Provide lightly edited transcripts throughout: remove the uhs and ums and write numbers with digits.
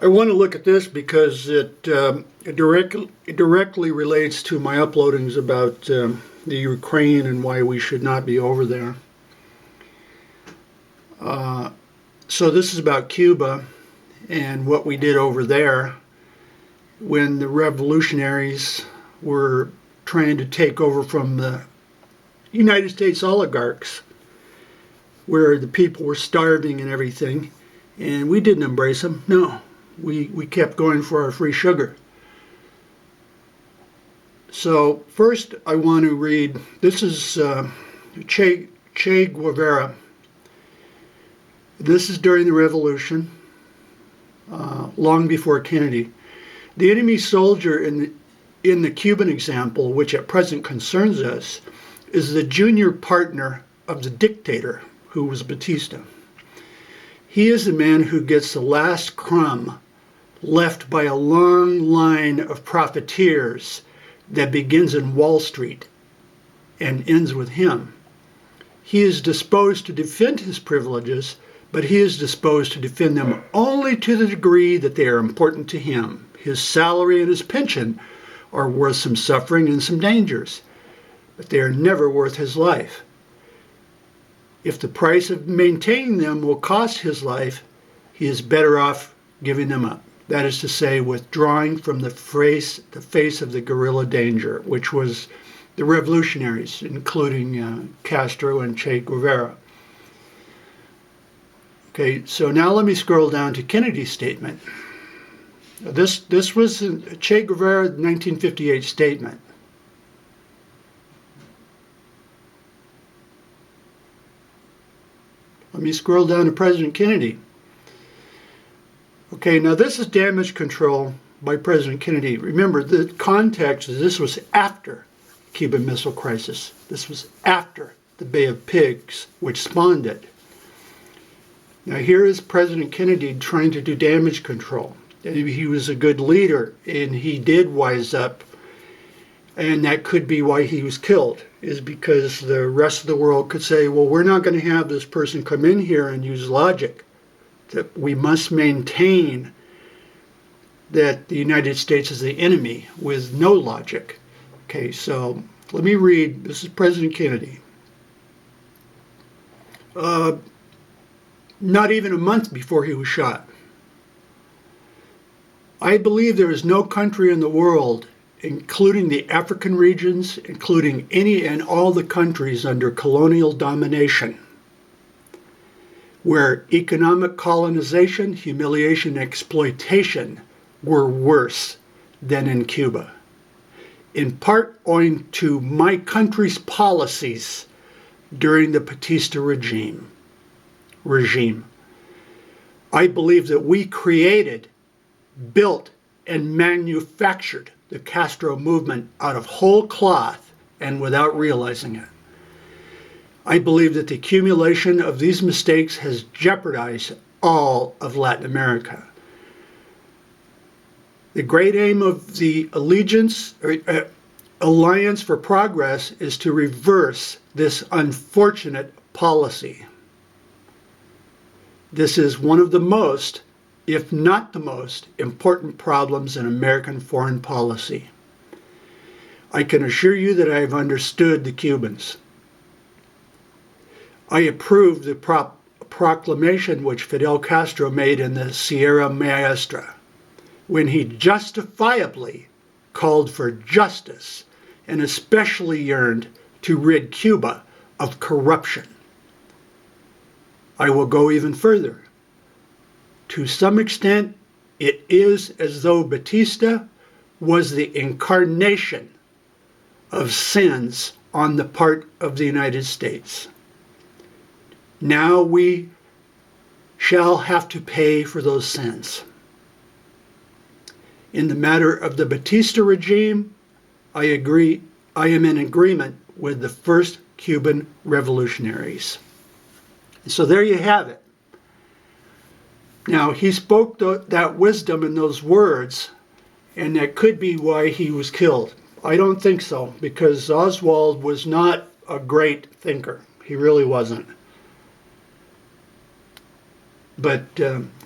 I want to look at this because it directly relates to my uploadings about the Ukraine and why we should not be over there. So this is about Cuba and what we did over there when the revolutionaries were trying to take over from the United States oligarchs, where the people were starving and everything, and we didn't embrace them. No, we kept going for our free sugar. So first I want to read, this is Che Guevara. This is during the revolution, long before Kennedy. The enemy soldier in the Cuban example, which at present concerns us, is the junior partner of the dictator, who was Batista. He is the man who gets the last crumb left by a long line of profiteers that begins in Wall Street and ends with him. He is disposed to defend his privileges, but he is disposed to defend them only to the degree that they are important to him. His salary and his pension are worth some suffering and some dangers, but they are never worth his life. If the price of maintaining them will cost his life, he is better off giving them up. That is to say, withdrawing from the face of the guerrilla danger, which was the revolutionaries, including Castro and Che Guevara. Okay, so now let me scroll down to Kennedy's statement. This was Che Guevara's 1958 statement. Let me scroll down to President Kennedy. Okay, now this is damage control by President Kennedy. Remember, the context is this was after Cuban Missile Crisis. This was after the Bay of Pigs, which spawned it. Now here is President Kennedy trying to do damage control. He was a good leader, and he did wise up, and that could be why he was killed, is because the rest of the world could say, well, we're not going to have this person come in here and use logic, that we must maintain that the United States is the enemy with no logic. Okay, so let me read. This is President Kennedy. Not even a month before he was shot. I believe there is no country in the world, including the African regions, including any and all the countries under colonial domination, where economic colonization, humiliation, and exploitation were worse than in Cuba. In part owing to my country's policies during the Batista regime. I believe that we created, built, and manufactured the Castro movement out of whole cloth and without realizing it. I believe that the accumulation of these mistakes has jeopardized all of Latin America. The great aim of the Alliance for Progress is to reverse this unfortunate policy. This is one of the most, if not the most, important problems in American foreign policy. I can assure you that I have understood the Cubans. I approve the proclamation which Fidel Castro made in the Sierra Maestra, when he justifiably called for justice and especially yearned to rid Cuba of corruption. I will go even further. To some extent, it is as though Batista was the incarnation of sins on the part of the United States. Now we shall have to pay for those sins. In the matter of the Batista regime, I am in agreement with the first Cuban revolutionaries. So there you have it. Now, he spoke that wisdom in those words, and that could be why he was killed. I don't think so, because Oswald was not a great thinker. He really wasn't. But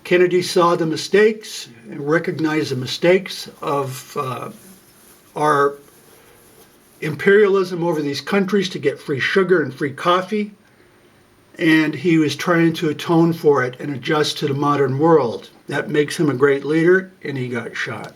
Kennedy saw the mistakes and recognized the mistakes of our imperialism over these countries to get free sugar and free coffee. And he was trying to atone for it and adjust to the modern world. That makes him a great leader, and he got shot.